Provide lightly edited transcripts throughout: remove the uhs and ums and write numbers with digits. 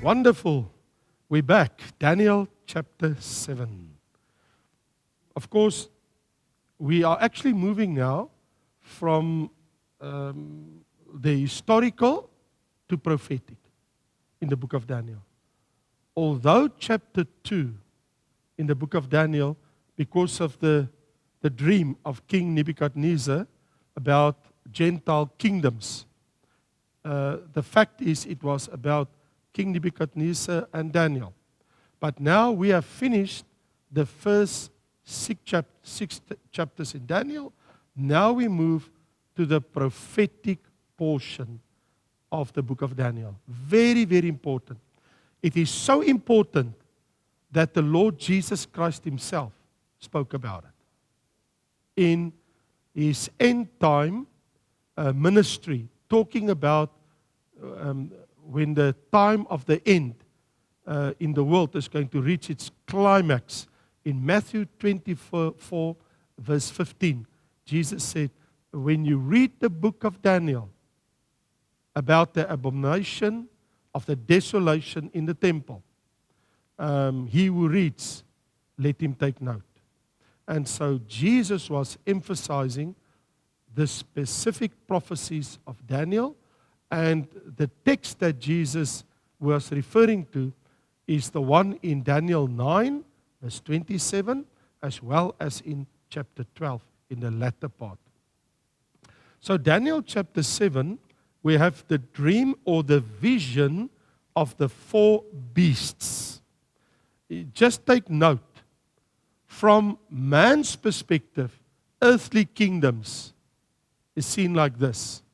Wonderful. We're back. Daniel chapter 7. Of course, we are actually moving now from the historical to prophetic in the book of Daniel. Although chapter 2 in the book of Daniel, because of the dream of King Nebuchadnezzar about Gentile kingdoms, the fact is it was about King Nebuchadnezzar and Daniel. But now we have finished the first six chapters in Daniel. Now we move to the prophetic portion of the book of Daniel. Very, very important. It is so important that the Lord Jesus Christ himself spoke about it in his end time ministry, talking about when the time of the end in the world is going to reach its climax. In Matthew 24, verse 15, Jesus said, when you read the book of Daniel about the abomination of the desolation in the temple, he who reads, let him take note. And so Jesus was emphasizing the specific prophecies of Daniel, and the text that Jesus was referring to is the one in Daniel 9, verse 27, as well as in chapter 12, in the latter part. So Daniel chapter 7, we have the dream or the vision of the four beasts. Just take note, from man's perspective, earthly kingdoms is seen like this.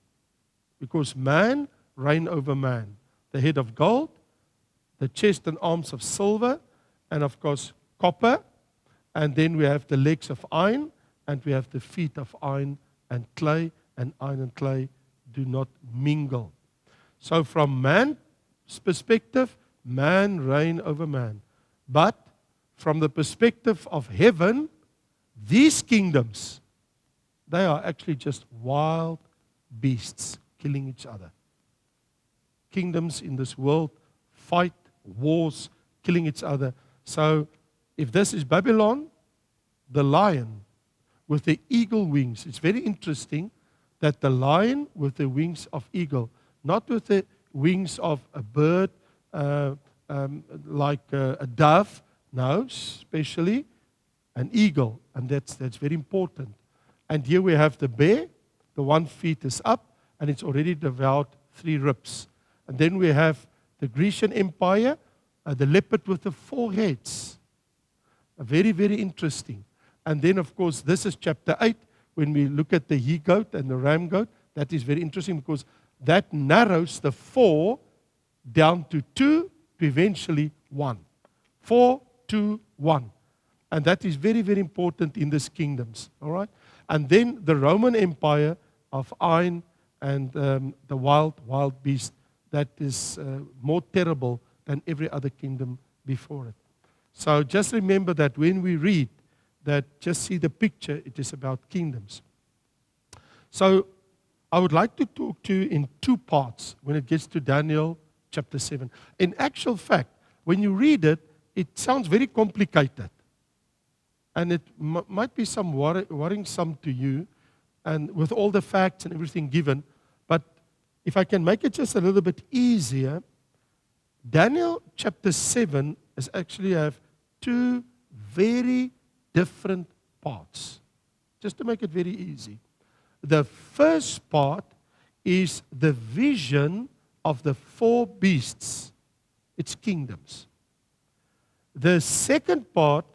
Because man reign over man. The head of gold, the chest and arms of silver, and of course copper. And then we have the legs of iron, and we have the feet of iron and iron and clay do not mingle. So from man's perspective, man reign over man. But from the perspective of heaven, these kingdoms, they are actually just wild beasts killing each other. Kingdoms in this world fight, wars, killing each other. So if this is Babylon, the lion with the eagle wings, it's very interesting that the lion with the wings of eagle, not with the wings of a bird like a dove, no, especially an eagle, and that's very important. And here we have the bear, the one feet is up, and it's already devoured 3 ribs. And then we have the Grecian Empire, the leopard with the 4 heads. Very, very interesting. And then, of course, this is chapter 8, when we look at the he-goat and the ram goat. That is very interesting because that narrows the 4 down to 2 to eventually 1. 4, 2, 1. And that is very, very important in these kingdoms. All right? And then the Roman Empire of iron and the wild beast that is more terrible than every other kingdom before it. So just remember that when we read that, just see the picture, it is about kingdoms. So I would like to talk to you in 2 parts when it gets to Daniel chapter 7. In actual fact, when you read it, it sounds very complicated. And it might be some worrisome to you, and with all the facts and everything given. But if I can make it just a little bit easier, Daniel chapter 7 is actually have 2 very different parts. Just to make it very easy. The first part is the vision of the 4 beasts, its kingdoms. The second part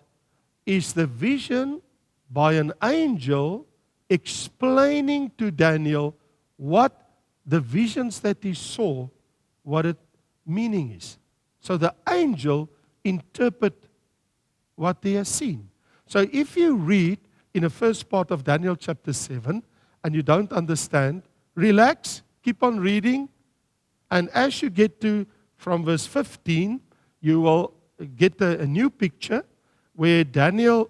is the vision by an angel explaining to Daniel what the visions that he saw, what its meaning is. So the angel interpret what they have seen. So if you read in the first part of Daniel chapter 7 and you don't understand, relax, keep on reading, and as you get to from verse 15, you will get a new picture where Daniel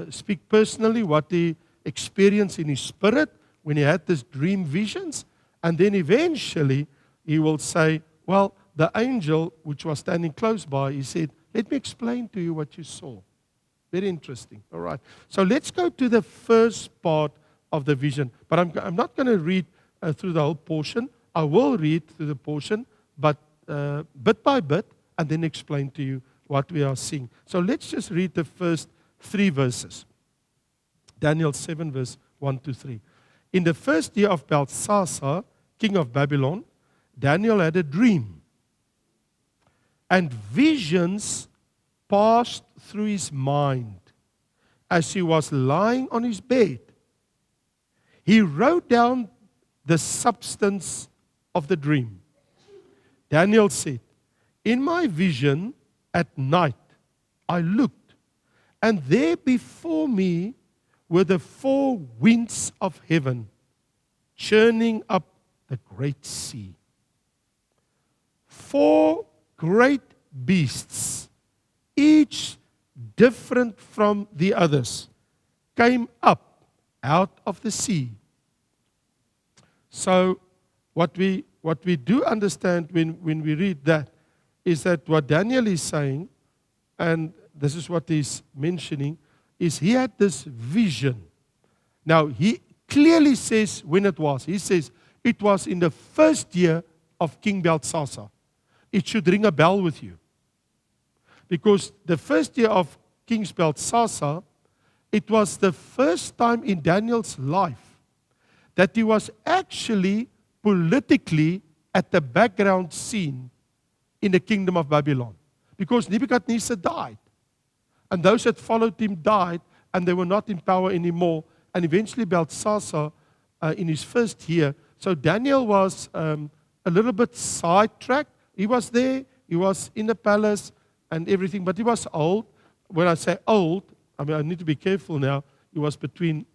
speak personally what he experienced in his spirit when he had these dream visions. And then eventually he will say, well, the angel, which was standing close by, he said, let me explain to you what you saw. Very interesting. All right. So let's go to the first part of the vision. But I'm not going to read through the whole portion. I will read through the portion, but bit by bit, and then explain to you what we are seeing. So let's just read the first 3 verses. Daniel 7, verse 1 to 3. In the first year of Belshazzar, king of Babylon, Daniel had a dream, and visions passed through his mind as he was lying on his bed. He wrote down the substance of the dream. Daniel said, in my vision at night, I looked, and there before me were the 4 winds of heaven, churning up the great sea. 4 great beasts, each different from the others, came up out of the sea. So what we do understand when we read that is that what Daniel is saying, and this is what he's mentioning, is he had this vision. Now, he clearly says when it was. He says it was in the first year of King Belshazzar. It should ring a bell with you. Because the first year of King Belshazzar, it was the first time in Daniel's life that he was actually politically at the background scene in the kingdom of Babylon. Because Nebuchadnezzar died. And those that followed him died, and they were not in power anymore. And eventually Belshazzar, in his first year, so Daniel was a little bit sidetracked. He was there, he was in the palace and everything, but he was old. When I say old, I mean, I need to be careful now. He was between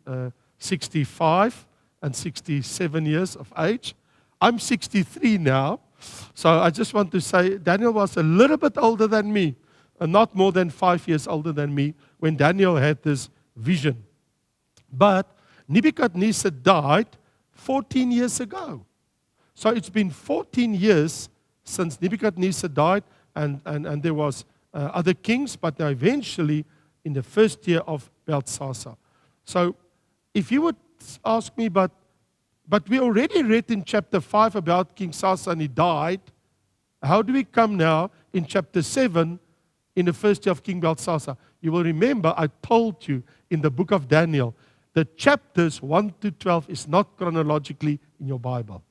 65 and 67 years of age. I'm 63 now, so I just want to say Daniel was a little bit older than me, not more than 5 years older than me, when Daniel had this vision. But Nebuchadnezzar died 14 years ago. So it's been 14 years since Nebuchadnezzar died, and there was other kings, but eventually in the first year of Belshazzar. So if you would ask me, but we already read in chapter 5 about King Belshazzar and he died. How do we come now in chapter 7 in the first year of King Belshazzar? You will remember I told you in the book of Daniel, the chapters 1 to 12 is not chronologically in your Bible.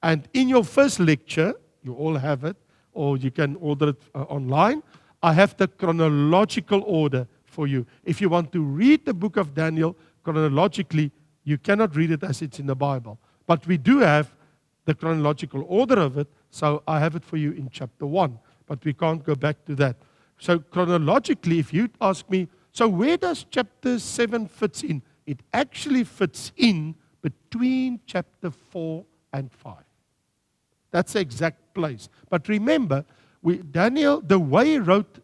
And in your first lecture, you all have it, or you can order it online, I have the chronological order for you. If you want to read the book of Daniel chronologically, you cannot read it as it's in the Bible. But we do have the chronological order of it, so I have it for you in chapter 1. But we can't go back to that. So chronologically, if you ask me, so where does chapter 7 fit in? It actually fits in between chapter 4 and 5. That's the exact place. But remember, Daniel, the way he wrote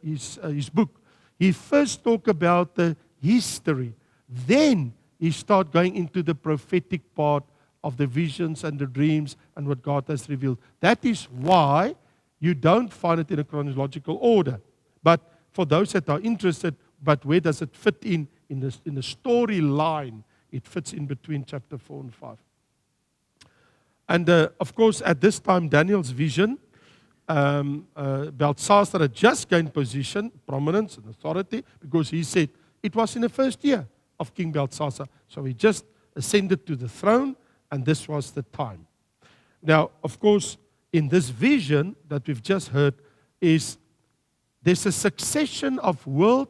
his book, he first talked about the history. Then he started going into the prophetic part of the visions and the dreams and what God has revealed. That is why you don't find it in a chronological order. But for those that are interested, but where does it fit in the storyline? It fits in between chapter 4 and 5. And of course, at this time, Daniel's vision, Belshazzar had just gained position, prominence, and authority, because he said it was in the first year of King Belshazzar. So he just ascended to the throne, and this was the time. Now, of course, in this vision that we've just heard, there's a succession of world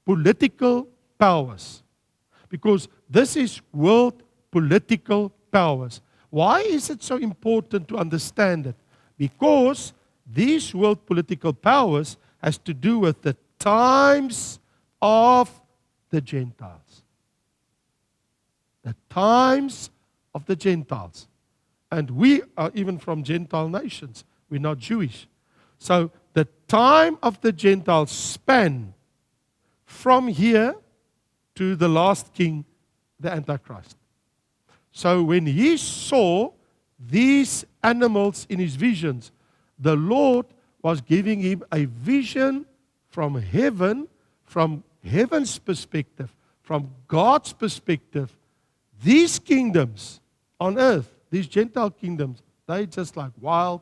political powers. Because this is world political powers. Why is it so important to understand it? Because these world political powers has to do with the times of the Gentiles. The times of the Gentiles. And we are even from Gentile nations. We're not Jewish. So the time of the Gentiles span from here to the last king, the Antichrist. So when he saw these animals in his visions, the Lord was giving him a vision from heaven's perspective, from God's perspective. These kingdoms on earth, these Gentile kingdoms, they're just like wild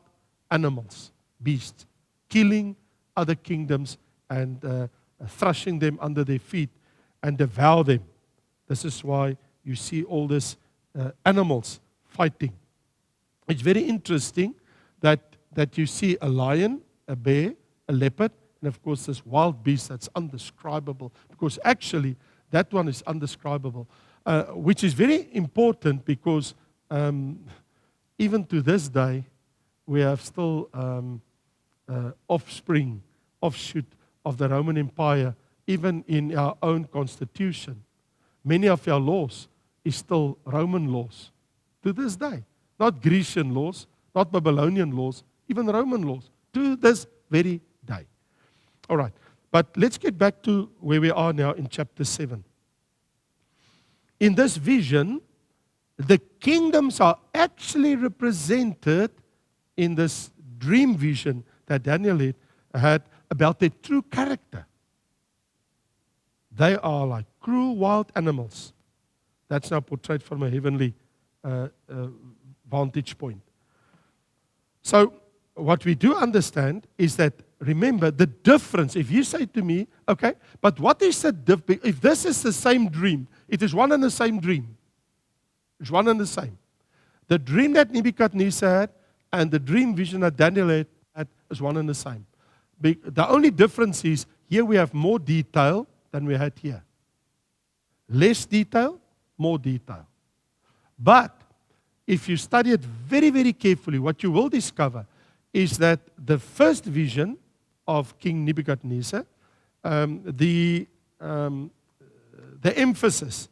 animals, beasts, killing other kingdoms and thrashing them under their feet and devour them. This is why you see all these animals fighting. It's very interesting that you see a lion, a bear, a leopard, and of course this wild beast that's undescribable, because actually that one is undescribable, which is very important because even to this day we have still offshoot of the Roman Empire, even in our own constitution. Many of our laws is still Roman laws to this day. Not Grecian laws, not Babylonian laws, even Roman laws to this very day. All right, but let's get back to where we are now in chapter 7. In this vision, the kingdoms are actually represented in this dream vision that Daniel had about their true character. They are like cruel wild animals. That's now portrayed from a heavenly vantage point. So what we do understand is that, remember, the difference, if you say to me, okay, but what is the difference? If this is the same dream, it is one and the same dream. It's one and the same. The dream that Nebuchadnezzar had and the dream vision that Daniel had is one and the same. The only difference is here we have more detail than we had here. Less detail, more detail. But if you study it very, very carefully, what you will discover is that the first vision of King Nebuchadnezzar, the emphasis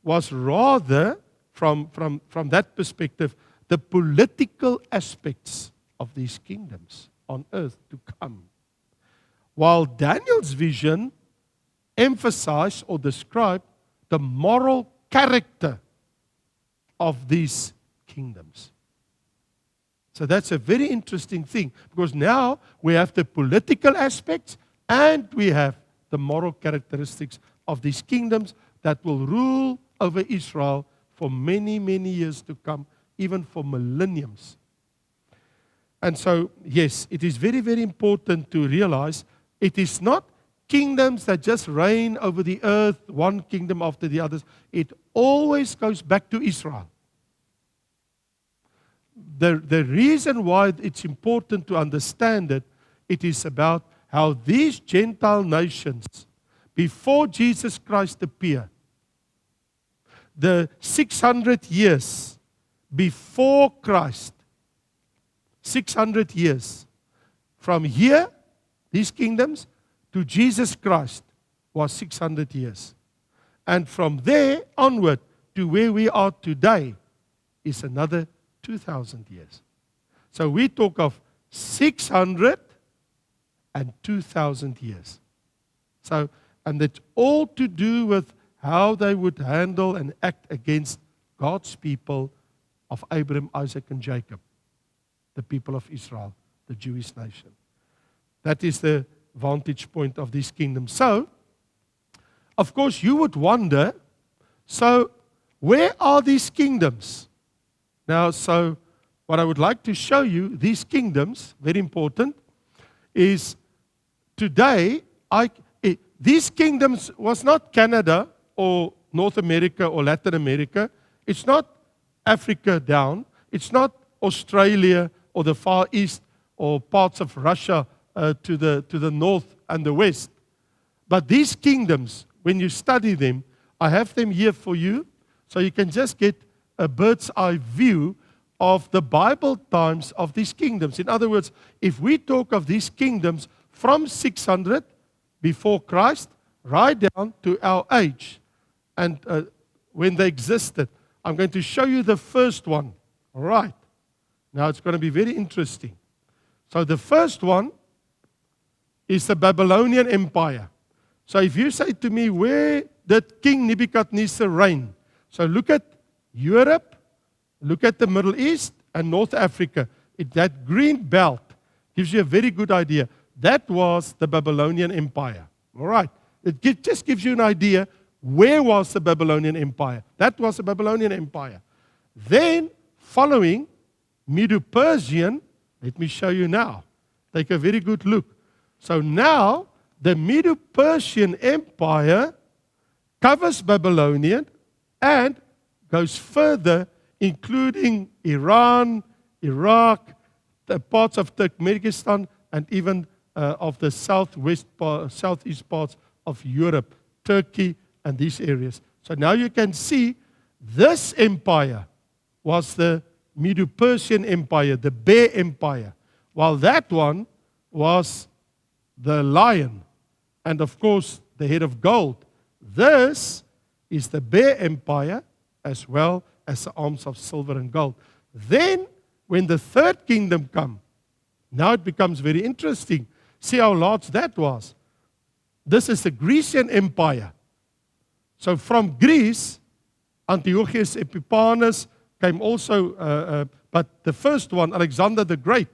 was rather from that perspective, the political aspects of these kingdoms on earth to come. While Daniel's vision emphasized or described the moral character of these kingdoms. So that's a very interesting thing, because now we have the political aspects and we have the moral characteristics of these kingdoms that will rule over Israel for many, many years to come, even for millenniums. And so, yes, it is very, very important to realize it is not kingdoms that just reign over the earth, one kingdom after the others. It always goes back to Israel. The reason why it's important to understand it, it is about how these Gentile nations, before Jesus Christ appeared, the 600 years before Christ, 600 years, from here, these kingdoms, to Jesus Christ was 600 years. And from there onward to where we are today is another 2,000 years. So we talk of 600 and 2,000 years. So, and it's all to do with how they would handle and act against God's people of Abraham, Isaac, and Jacob, the people of Israel, the Jewish nation. That is the vantage point of this kingdom. So, of course, you would wonder, so where are these kingdoms? Now, so what I would like to show you, these kingdoms, very important, is today, these kingdoms was not Canada or North America or Latin America. It's not Africa down. It's not Australia or the Far East or parts of Russia to the north and the west. But these kingdoms, when you study them, I have them here for you, so you can just get a bird's eye view of the Bible times of these kingdoms. In other words, if we talk of these kingdoms from 600 before Christ, right down to our age, and when they existed, I'm going to show you the first one. All right. Now it's going to be very interesting. So the first one is the Babylonian Empire. So if you say to me, where did King Nebuchadnezzar reign? So look at Europe, look at the Middle East and North Africa. That green belt gives you a very good idea. That was the Babylonian Empire. All right. Just gives you an idea, where was the Babylonian Empire? That was the Babylonian Empire. Then, following Medo-Persian, let me show you now. Take a very good look. So now, the Medo-Persian Empire covers Babylonian and goes further, including Iran, Iraq, the parts of Turkmenistan, and even of the southeast parts of Europe, Turkey, and these areas. So now you can see this empire was the Medo-Persian Empire, the Bear Empire, while that one was the lion, and of course the head of gold. This is the Bear Empire, as well as the arms of silver and gold. Then, when the third kingdom comes, now it becomes very interesting. See how large that was. This is the Grecian Empire. So from Greece, Antiochus Epiphanes came also, but the first one, Alexander the Great.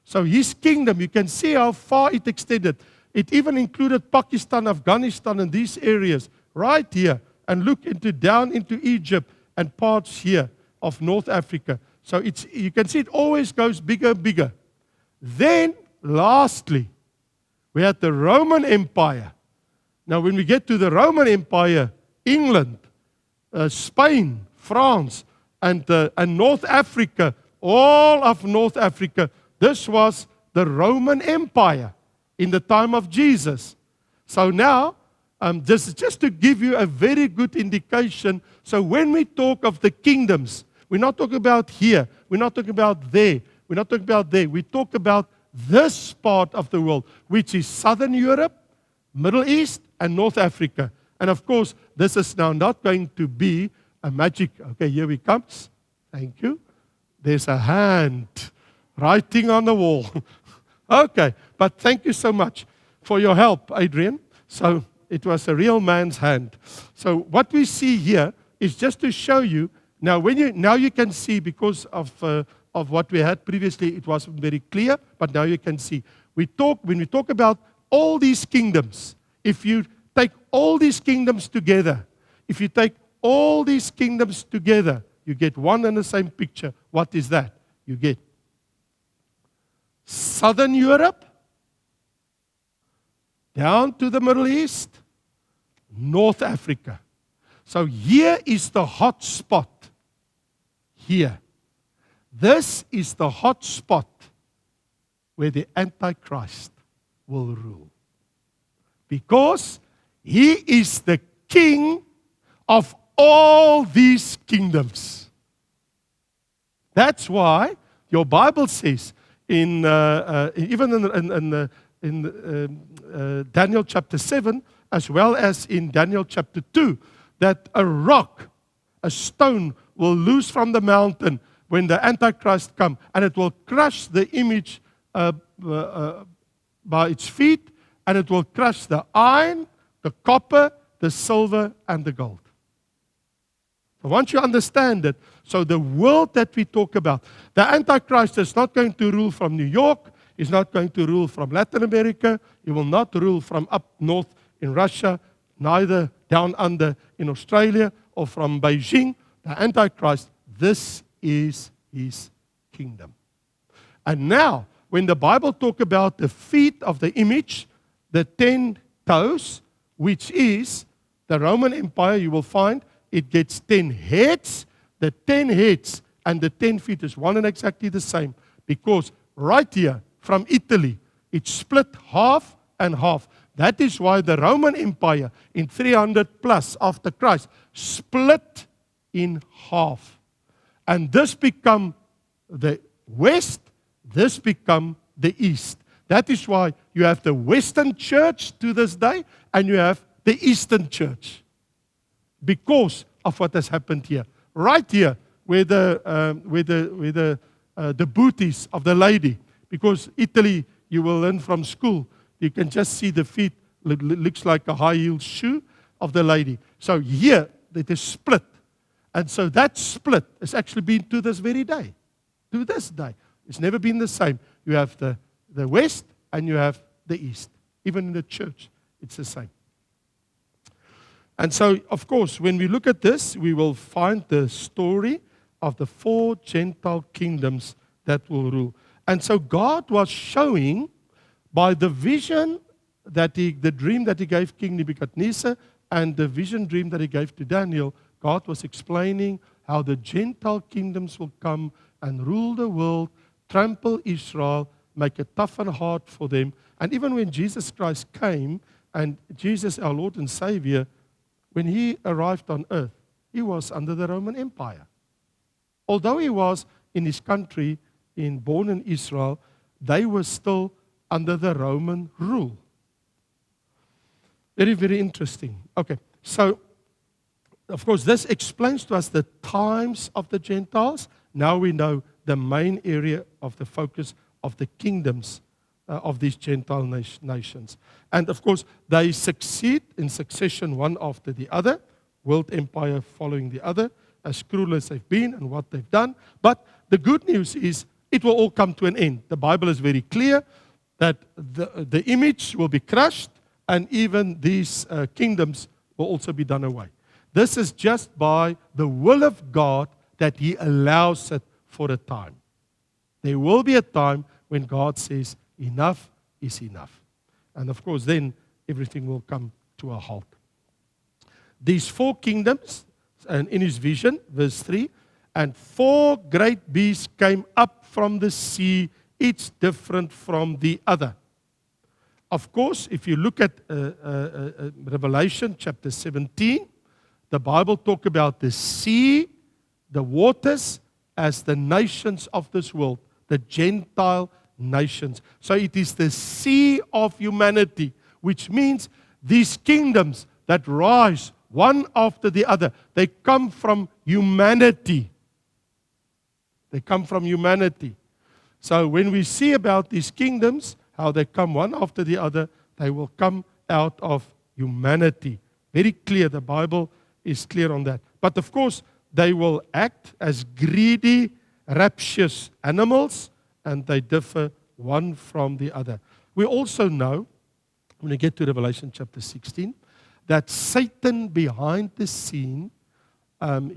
So his kingdom, you can see how far it extended. It even included Pakistan, Afghanistan, and these areas right here. And look down into Egypt and parts here of North Africa. So you can see it always goes bigger and bigger. Then, lastly, we had the Roman Empire. Now, when we get to the Roman Empire, England, Spain, France, and North Africa, all of North Africa, this was the Roman Empire in the time of Jesus. So now, just to give you a very good indication, so when we talk of the kingdoms, we're not talking about here, we're not talking about there, we're not talking about there, we talk about this part of the world, which is Southern Europe, Middle East, and North Africa. And of course, this is now not going to be a magic. Okay, here he comes. Thank you. There's a hand writing on the wall. Okay, but thank you so much for your help, Adrian. So it was a real man's hand. So what we see here is just to show you, now you can see, because of what we had previously, it wasn't very clear, but now you can see. When we talk about all these kingdoms, if you take all these kingdoms together, you get one and the same picture. What is that? You get Southern Europe, down to the Middle East, North Africa. So here is the hot spot. Here. This is the hot spot where the Antichrist will rule. Because he is the king of all these kingdoms. That's why your Bible says, even in Daniel chapter 7, as well as in Daniel chapter 2, that a rock, a stone, will loose from the mountain when the Antichrist comes, and it will crush the image by its feet, and it will crush the iron, the copper, the silver, and the gold. So once you understand it, so the world that we talk about, the Antichrist is not going to rule from New York, he's not going to rule from Latin America, he will not rule from up north in Russia, neither down under in Australia or from Beijing. The Antichrist, this is his kingdom. And now, when the Bible talks about the feet of the image, the 10 toes, which is the Roman Empire, you will find it gets 10 heads. The 10 heads and the 10 feet is one and exactly the same, because right here from Italy, it's split half and half. That is why the Roman Empire in 300 plus after Christ split in half. And this become the west, this become the east. That is why you have the Western Church to this day, and you have the Eastern Church, because of what has happened here. Right here, where the booties of the lady, because Italy, you will learn from school, you can just see the feet, looks like a high-heeled shoe of the lady. So here, it is split. And so that split has actually been to this very day. To this day. It's never been the same. You have the the west and you have the east. Even in the church, it's the same. And so, of course, when we look at this, we will find the story of the 4 Gentile kingdoms that will rule. And so God was showing by the vision that the dream that he gave King Nebuchadnezzar and the vision dream that he gave to Daniel, God was explaining how the Gentile kingdoms will come and rule the world, trample Israel, make it tough and hard for them. And even when Jesus Christ came, and Jesus, our Lord and Savior, when he arrived on earth, he was under the Roman Empire. Although he was in his country, born in Israel, they were still under the Roman rule. Very, very interesting. Okay, so, of course, this explains to us the times of the Gentiles. Now we know the main area of the focus of the kingdoms of these Gentile nations. And, of course, they succeed in succession one after the other, world empire following the other, as cruel as they've been and what they've done. But the good news is it will all come to an end. The Bible is very clear that the image will be crushed, and even these kingdoms will also be done away. This is just by the will of God that he allows it for a time. There will be a time when God says, enough is enough. And of course, then everything will come to a halt. These 4 kingdoms, and in his vision, verse 3, and 4 great beasts came up from the sea, each different from the other. Of course, if you look at Revelation chapter 17, the Bible talks about the sea, the waters, as the nations of this world, the Gentile nations. So it is the sea of humanity, which means these kingdoms that rise one after the other, they come from humanity. They come from humanity. So when we see about these kingdoms, how they come one after the other, they will come out of humanity. Very clear, the Bible is clear on that. But of course, they will act as greedy, rapacious animals, and they differ one from the other. We also know, when we get to Revelation chapter 16, that Satan behind the scene,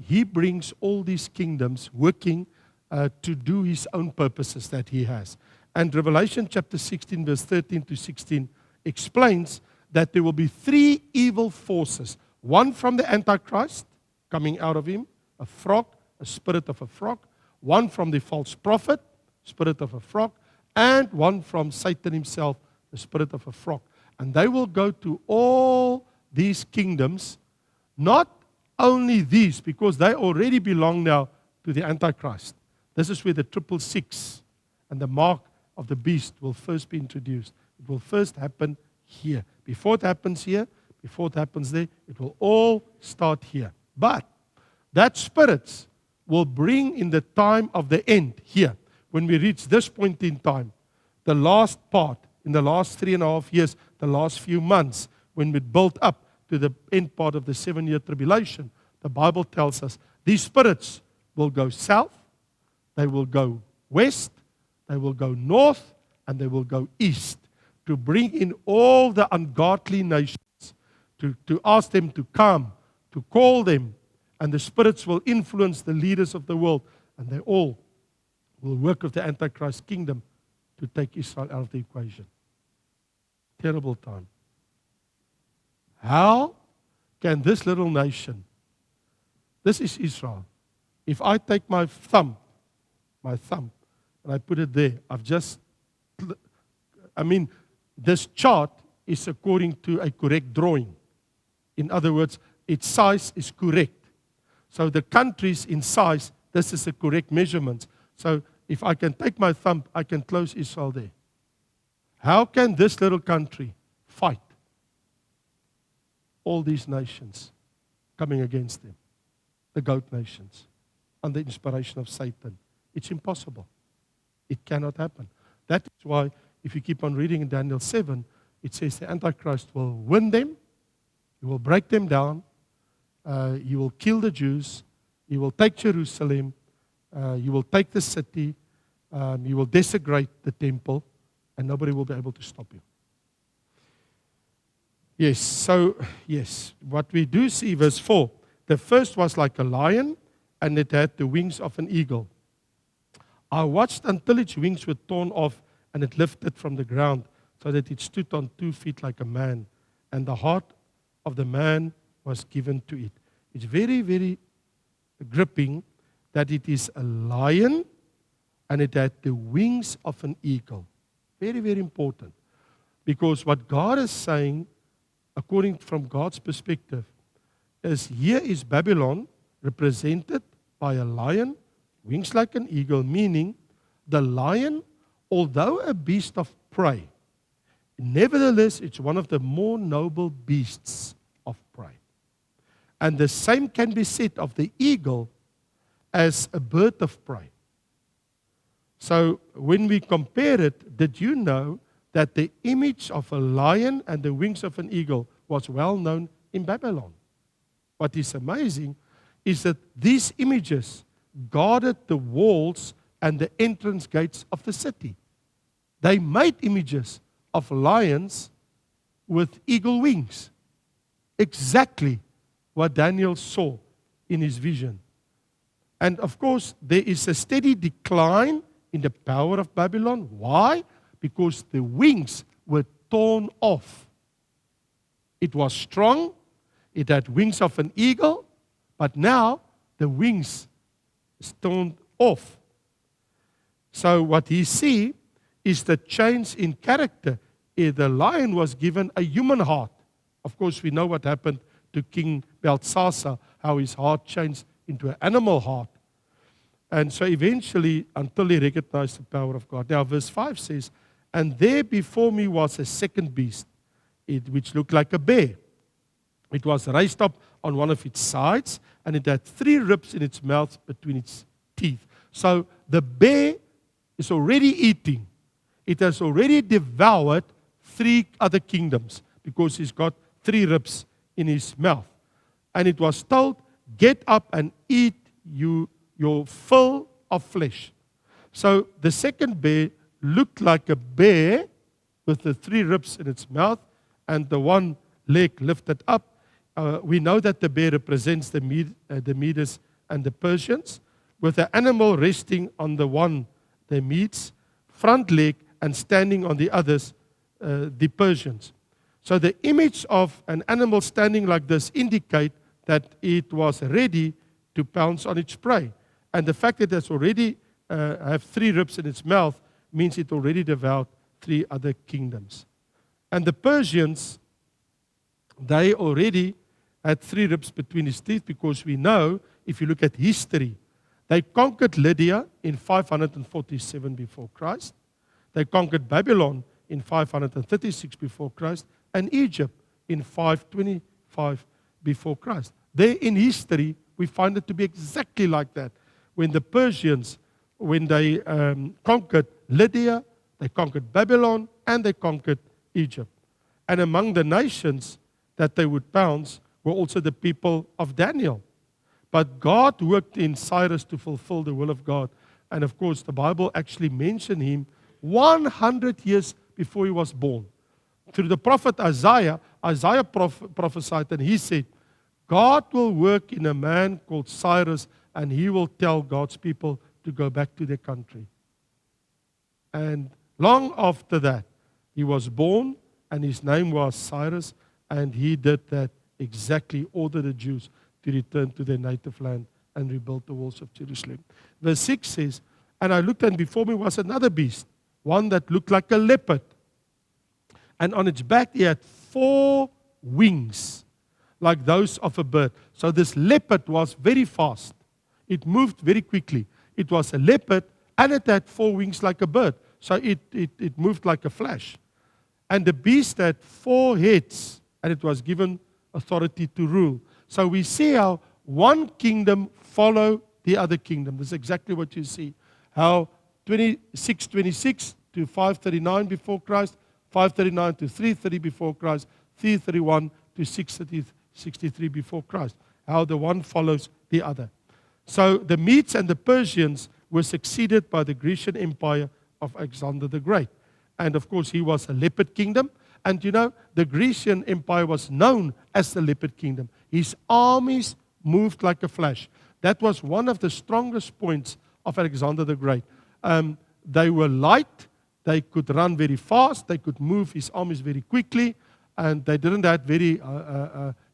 he brings all these kingdoms working to do his own purposes that he has. And Revelation chapter 16, verse 13 to 16 explains that there will be 3 evil forces. One from the Antichrist, coming out of him, a frog, a spirit of a frog. One from the false prophet, spirit of a frog. And one from Satan himself, the spirit of a frog. And they will go to all these kingdoms, not only these, because they already belong now to the Antichrist. This is where the 666 and the mark of the beast will first be introduced. It will first happen here. Before it happens here, before it happens there, it will all start here. But that spirits will bring in the time of the end here. When we reach this point in time, the last part, in the last 3.5 years, the last few months, when we build up to the end part of the 7-year tribulation, the Bible tells us these spirits will go south, they will go west, they will go north, and they will go east to bring in all the ungodly nations, to ask them to come, to call them, and the spirits will influence the leaders of the world, and they all will work with the Antichrist kingdom to take Israel out of the equation. Terrible time. How can this little nation, this is Israel, if I take my thumb, and I put it there, this chart is according to a correct drawing. In other words, its size is correct. So the countries in size, this is a correct measurement. So if I can take my thumb, I can close Israel there. How can this little country fight all these nations coming against them? The goat nations, under the inspiration of Satan. It's impossible. It cannot happen. That is why, if you keep on reading in Daniel 7, it says the Antichrist will win them, he will break them down, he will kill the Jews, he will take Jerusalem, he will take the city, he will desecrate the temple, and nobody will be able to stop you. Yes, so, yes, what we do see, verse 4, the first was like a lion, and it had the wings of an eagle. I watched until its wings were torn off, and it lifted from the ground, so that it stood on 2 feet like a man, and the heart of the man was given to it. It's very, very gripping that it is a lion, and it had the wings of an eagle. Very, very important. Because what God is saying, according from God's perspective, is here is Babylon represented by a lion, wings like an eagle, meaning the lion, although a beast of prey, nevertheless it's one of the more noble beasts of prey. And the same can be said of the eagle as a bird of prey. So when we compare it, did you know that the image of a lion and the wings of an eagle was well known in Babylon? What is amazing is that these images guarded the walls and the entrance gates of the city. They made images of lions with eagle wings. Exactly what Daniel saw in his vision. And of course, there is a steady decline in the power of Babylon. Why? Because the wings were torn off. It was strong. It had wings of an eagle. But now, the wings is torn off. So what he see is the change in character. The lion was given a human heart. Of course, we know what happened to King Belshazzar, how his heart changed into an animal heart. And so eventually, until he recognized the power of God. Now, verse 5 says, and there before me was a second beast, which looked like a bear. It was raised up on one of its sides, and it had 3 ribs in its mouth between its teeth. So the bear is already eating. It has already devoured 3 other kingdoms because he's got 3 ribs in his mouth. And it was told, get up and eat your fill of flesh. So the second bear looked like a bear with the 3 ribs in its mouth and the 1 leg lifted up. We know that the bear represents the Medes and the Persians, with the animal resting on the Medes, front leg, and standing on the others, the Persians. So the image of an animal standing like this indicate that it was ready to pounce on its prey. And the fact that it's already have 3 ribs in its mouth means it already devoured 3 other kingdoms. And the Persians, they already had 3 ribs between his teeth, because we know, if you look at history, they conquered Lydia in 547 before Christ. They conquered Babylon in 536 before Christ, and Egypt in 525 before Christ. There in history, we find it to be exactly like that. When the Persians, when they conquered Lydia, they conquered Babylon, and they conquered Egypt. And among the nations that they would pounce were also the people of Daniel. But God worked in Cyrus to fulfill the will of God. And of course, the Bible actually mentioned him 100 years before he was born. Through the prophet Isaiah, Isaiah prophesied, and he said, God will work in a man called Cyrus, and he will tell God's people to go back to their country. And long after that, he was born, and his name was Cyrus, and he did that exactly, order the Jews to return to their native land and rebuild the walls of Jerusalem. Verse 6 says, and I looked, and before me was another beast, one that looked like a leopard. And on its back he had 4 wings, like those of a bird. So this leopard was very fast. It moved very quickly. It was a leopard, and it had 4 wings like a bird. So it moved like a flash. And the beast had 4 heads, and it was given authority to rule. So we see how one kingdom followed the other kingdom. This is exactly what you see. How 626 to 539 before Christ, 539 to 330 before Christ, 331 to 663 before Christ. How the one follows the other. So the Medes and the Persians were succeeded by the Grecian Empire of Alexander the Great. And of course, he was a leopard kingdom. And you know, the Grecian Empire was known as the leopard kingdom. His armies moved like a flash. That was one of the strongest points of Alexander the Great. They were light. They could run very fast. They could move his armies very quickly. And they didn't have very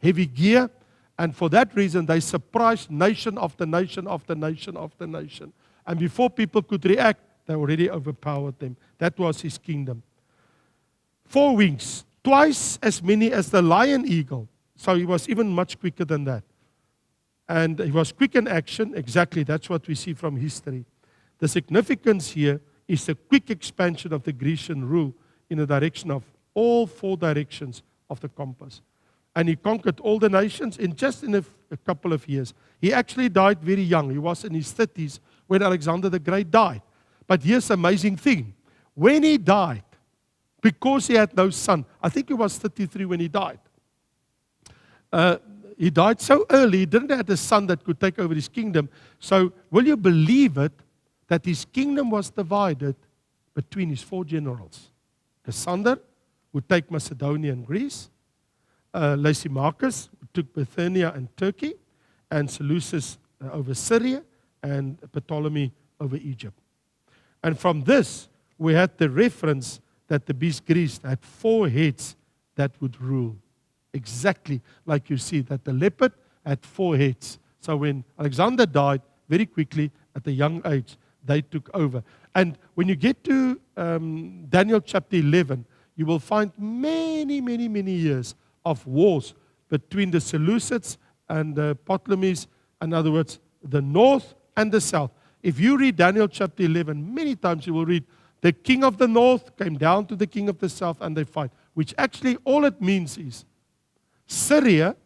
heavy gear. And for that reason, they surprised nation after nation after nation after nation. And before people could react, they already overpowered them. That was his kingdom. 4 wings, twice as many as the lion eagle. So he was even much quicker than that. And he was quick in action. Exactly, that's what we see from history. The significance here is the quick expansion of the Grecian rule in the direction of all 4 directions of the compass. And he conquered all the nations in a couple of years. He actually died very young. He was in his 30s when Alexander the Great died. But here's the amazing thing. When he died, because he had no son, I think he was 33 when he died. He died so early, he didn't have a son that could take over his kingdom. So will you believe it, that his kingdom was divided between his 4 generals? Cassander would take Macedonia and Greece. Lysimachus took Bithynia and Turkey. And Seleucus over Syria. And Ptolemy over Egypt. And from this, we had the reference that the beast Greece had 4 heads that would rule. Exactly like you see that the leopard had 4 heads. So when Alexander died, very quickly, at a young age, they took over. And when you get to Daniel chapter 11, you will find many, many, many years of wars between the Seleucids and the Ptolemies. In other words, the north and the south. If you read Daniel chapter 11, many times you will read, the king of the north came down to the king of the south and they fight. Which actually all it means is, Syria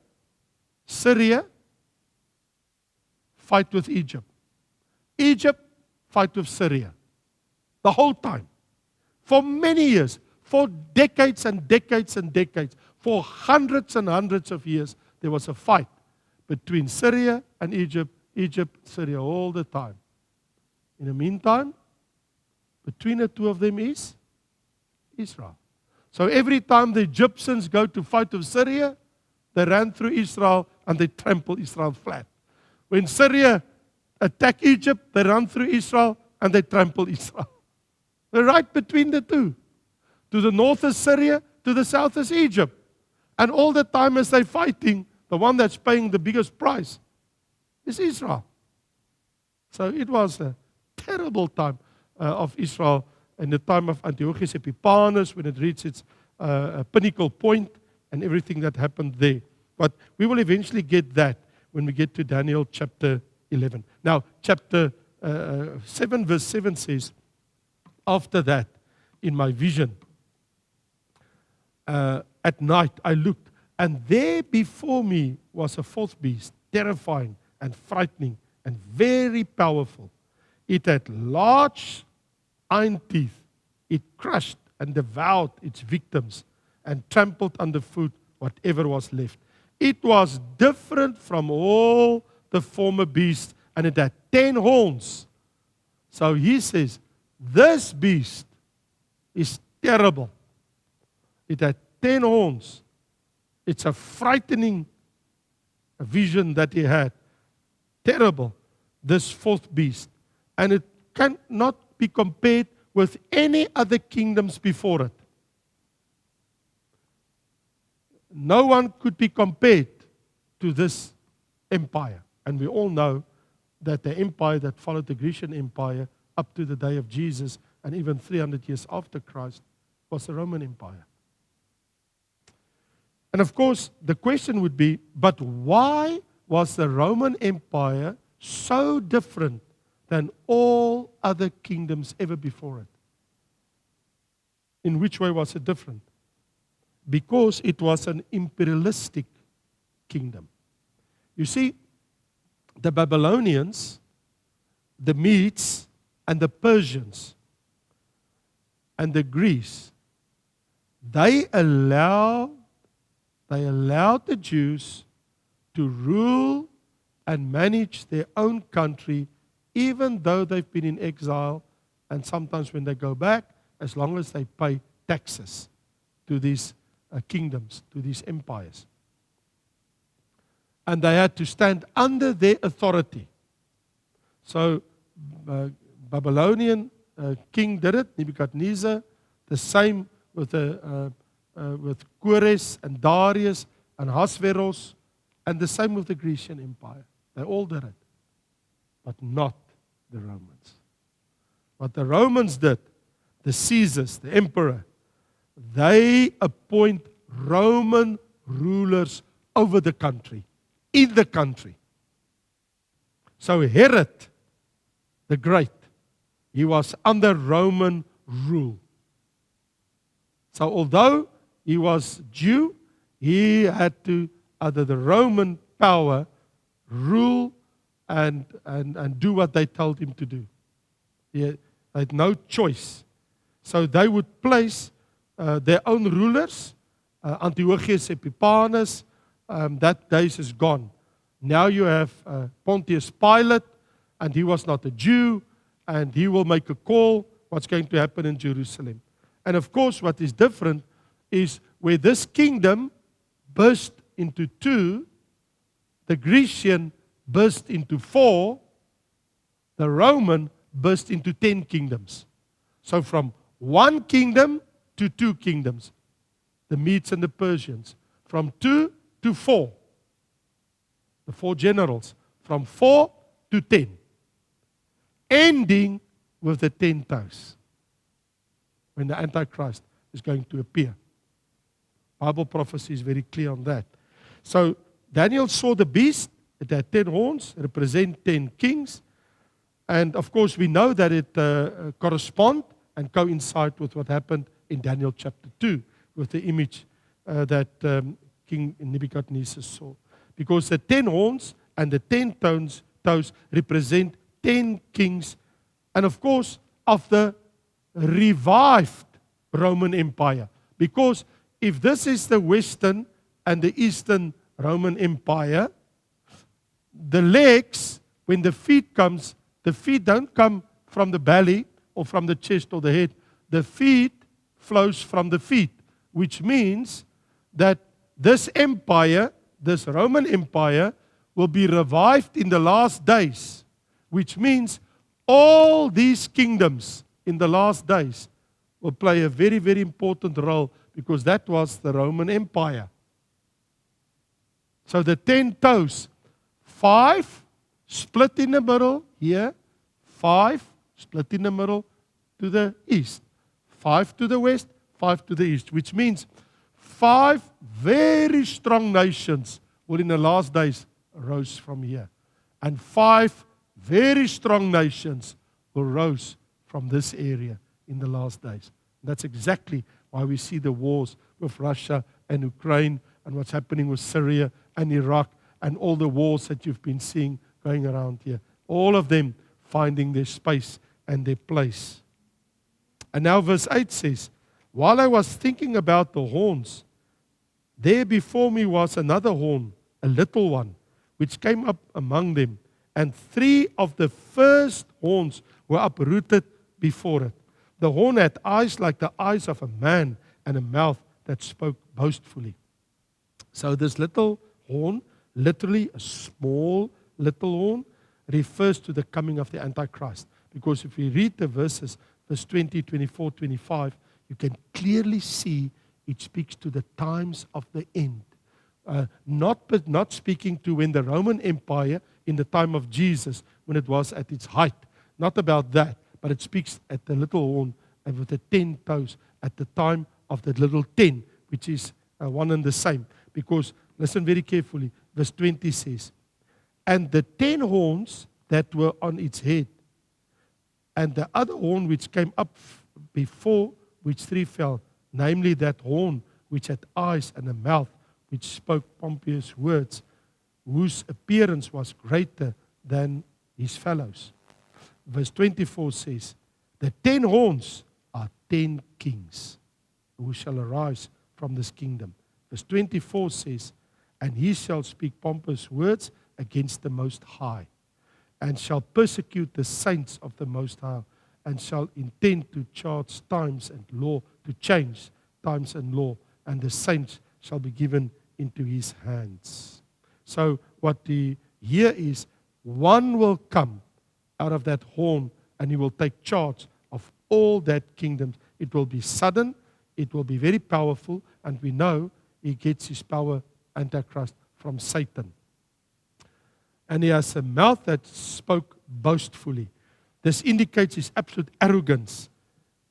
fight with Egypt. Egypt fight with Syria. The whole time. For many years. For decades and decades and decades. For hundreds and hundreds of years, there was a fight between Syria and Egypt. Egypt, Syria, all the time. In the meantime, between the 2 of them is Israel. So every time the Egyptians go to fight with Syria, they ran through Israel and they trample Israel flat. When Syria attack Egypt, they run through Israel and they trample Israel. They're right between the 2. To the north is Syria, to the south is Egypt. And all the time as they're fighting, the one that's paying the biggest price is Israel. So it was a terrible time of Israel in the time of Antiochus Epiphanes when it reached its pinnacle point and everything that happened there. But we will eventually get that when we get to Daniel chapter 11. Now, chapter 7 verse 7 says, after that, in my vision, at night I looked, and there before me was a 4th beast, terrifying and frightening and very powerful. It had large iron teeth. It crushed and devoured its victims and trampled underfoot whatever was left. It was different from all the former beasts, and it had 10 horns. So he says, this beast is terrible. It had 10 horns. It's a frightening vision that he had. Terrible, this 4th beast. And it cannot be compared with any other kingdoms before it. No one could be compared to this empire. And we all know that the empire that followed the Grecian Empire up to the day of Jesus and even 300 years after Christ was the Roman Empire. And of course, the question would be, but why was the Roman Empire so different than all other kingdoms ever before it? In which way was it different? Because it was an imperialistic kingdom. You see, the Babylonians, the Medes, and the Persians, and the Greeks, they allowed the Jews to rule and manage their own country, even though they've been in exile, and sometimes when they go back, as long as they pay taxes to these kingdoms, to these empires. And they had to stand under their authority. So Babylonian king did it, Nebuchadnezzar. The same with Kores and Darius and Ahasuerus, and the same with the Grecian Empire. They all did it, but not the Romans. What the Romans did, the Caesars, the emperor, they appoint Roman rulers over the country, in the country. So Herod the Great, he was under Roman rule. So although he was Jew, he had to, under the Roman power, rule and do what they told him to do. He had no choice. So they would place their own rulers. Antiochus Epiphanes, that days is gone. Now you have Pontius Pilate, and he was not a Jew, and he will make a call what's going to happen in Jerusalem. And of course, what is different is where this kingdom burst into two, the Grecian burst into 4, the Roman burst into 10 kingdoms. So from 1 kingdom to 2 kingdoms, the Medes and the Persians. From 2 to 4, the 4 generals. From 4 to 10. Ending with the 10 toes, when the Antichrist is going to appear. Bible prophecy is very clear on that. So Daniel saw the beast. It had 10 horns, represent 10 kings. And of course we know that it correspond and coincide with what happened in Daniel chapter 2 with the image that King Nebuchadnezzar saw. Because the 10 horns and the 10 toes represent 10 kings, and of course of the revived Roman Empire. Because if this is the Western and the Eastern Roman Empire, the legs, when the feet comes, the feet don't come from the belly or from the chest or the head. The feet flows from the feet, which means that this empire, this Roman Empire, will be revived in the last days, which means all these kingdoms in the last days will play a very, very important role, because that was the Roman Empire. So the 10 toes, 5 split in the middle here, 5 split in the middle to the east, 5 to the west, 5 to the east, which means 5 very strong nations will in the last days rise from here. And 5 very strong nations will rise from this area in the last days. That's exactly why we see the wars with Russia and Ukraine, and what's happening with Syria and Iraq, and all the wars that you've been seeing going around here. All of them finding their space and their place. And now verse 8 says, while I was thinking about the horns, there before me was another horn, a little one, which came up among them, and 3 of the first horns were uprooted before it. The horn had eyes like the eyes of a man, and a mouth that spoke boastfully. So this little horn, literally a small little horn, refers to the coming of the Antichrist. Because if we read the verses, verse 20, 24, 25, you can clearly see it speaks to the times of the end. Not speaking to when the Roman Empire, in the time of Jesus, when it was at its height. Not about that, but it speaks at the little horn and with the 10 toes at the time of the little 10, which is one and the same. Because, listen very carefully, verse 20 says, and the 10 horns that were on its head, and the other horn which came up before which 3 fell, namely that horn which had eyes and a mouth which spoke pompous words, whose appearance was greater than his fellows. Verse 24 says, the 10 horns are 10 kings who shall arise from this kingdom. Verse 24 says, and he shall speak pompous words against the Most High, and shall persecute the saints of the Most High, and shall intend to charge times and law, to change times and law, and the saints shall be given into his hands. So what the here is, one will come out of that horn, and he will take charge of all that kingdoms. It will be sudden, it will be very powerful, and we know he gets his power, Antichrist, from Satan. And he has a mouth that spoke boastfully. This indicates his absolute arrogance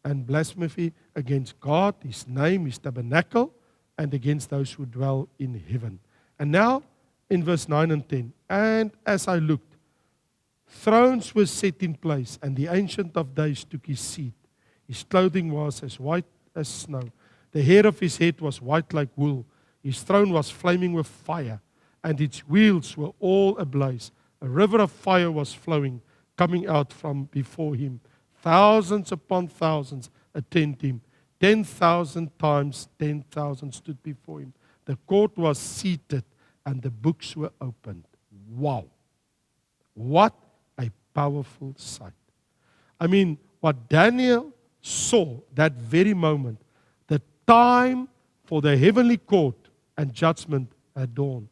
and blasphemy against God, his name, his tabernacle, and against those who dwell in heaven. And now, in verse 9 and 10, and as I looked, thrones were set in place, and the Ancient of Days took his seat. His clothing was as white as snow. The hair of his head was white like wool. His throne was flaming with fire, and its wheels were all ablaze. A river of fire was flowing, coming out from before him. Thousands upon thousands attend him. 10,000 times 10,000 stood before him. The court was seated, and the books were opened. Wow. What a powerful sight. I mean, what Daniel saw that very moment, the time for the heavenly court and judgment had dawned.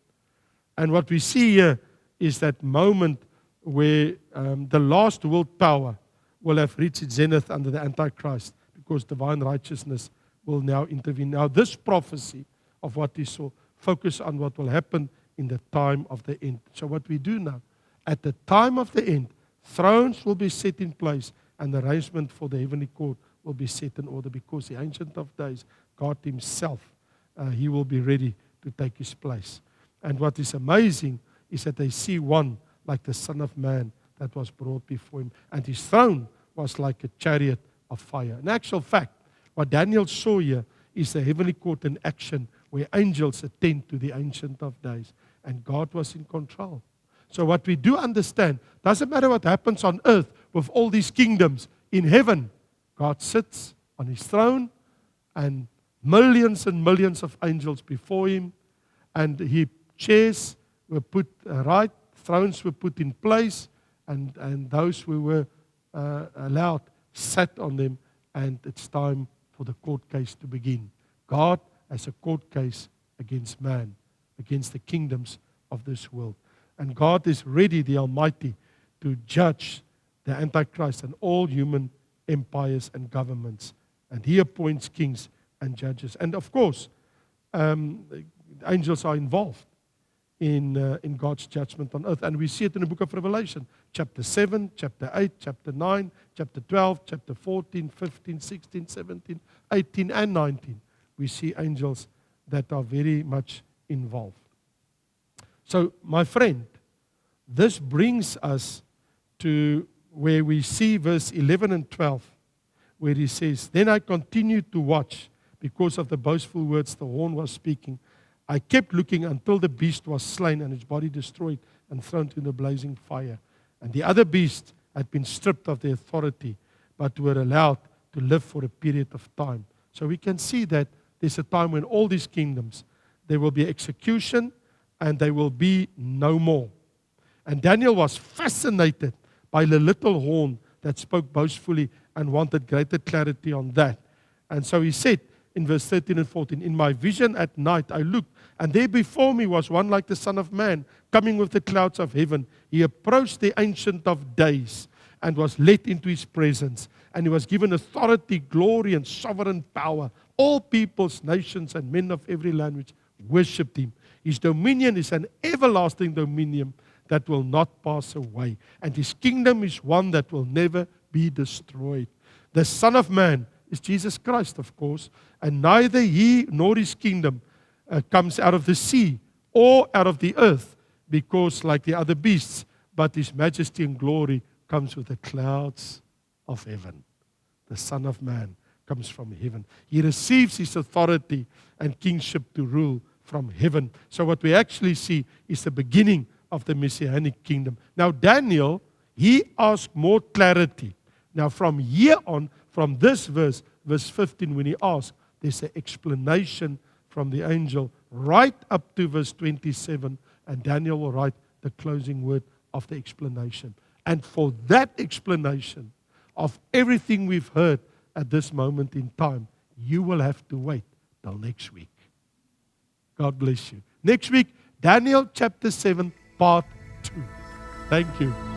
And what we see here is that moment where the last world power will have reached its zenith under the Antichrist, because divine righteousness will now intervene. Now, this prophecy of what he saw focus on what will happen in the time of the end. So what we do now, at the time of the end, thrones will be set in place, and the arrangement for the heavenly court will be set in order, because the Ancient of Days, God himself, he will be ready to take his place. And what is amazing is that they see one like the Son of Man that was brought before him, and his throne was like a chariot of fire. In actual fact, what Daniel saw here is the heavenly court in action, where angels attend to the Ancient of Days, and God was in control. So what we do understand, doesn't matter what happens on earth with all these kingdoms, in heaven, God sits on his throne, and millions of angels before him, and his chairs were put right, thrones were put in place, and those who were allowed sat on them, and it's time for the court case to begin. God has a court case against man, against the kingdoms of this world. And God is ready, the Almighty, to judge the Antichrist and all human empires and governments. And he appoints kings and judges. And of course, angels are involved in God's judgment on earth. And we see it in the book of Revelation, chapter 7, chapter 8, chapter 9, chapter 12, chapter 14, 15, 16, 17, 18, and 19. We see angels that are very much involved. So, my friend, this brings us to where we see verse 11 and 12, where he says, "Then I continued to watch because of the boastful words the horn was speaking. I kept looking until the beast was slain and its body destroyed and thrown into the blazing fire. And the other beasts had been stripped of their authority, but were allowed to live for a period of time." So we can see that there's a time when all these kingdoms, there will be execution and they will be no more. And Daniel was fascinated by the little horn that spoke boastfully and wanted greater clarity on that. And so he said in verse 13 and 14, "In my vision at night I looked, and there before me was one like the Son of Man, coming with the clouds of heaven. He approached the Ancient of Days and was led into his presence. And he was given authority, glory, and sovereign power. All peoples, nations, and men of every language worshipped him. His dominion is an everlasting dominion that will not pass away. And his kingdom is one that will never be destroyed." The Son of Man is Jesus Christ, of course. And neither he nor his kingdom comes out of the sea or out of the earth, because like the other beasts, but his majesty and glory comes with the clouds of heaven. The Son of Man comes from heaven. He receives his authority and kingship to rule from heaven. So what we actually see is the beginning of the Messianic kingdom. Now Daniel, he asked more clarity. Now from here on, from this verse 15, when he asked, there's an explanation from the angel right up to verse 27, and Daniel will write the closing word of the explanation. And for that explanation of everything we've heard at this moment in time, you will have to wait till next week. God bless you. Next week, Daniel chapter 7, part 2. Thank you.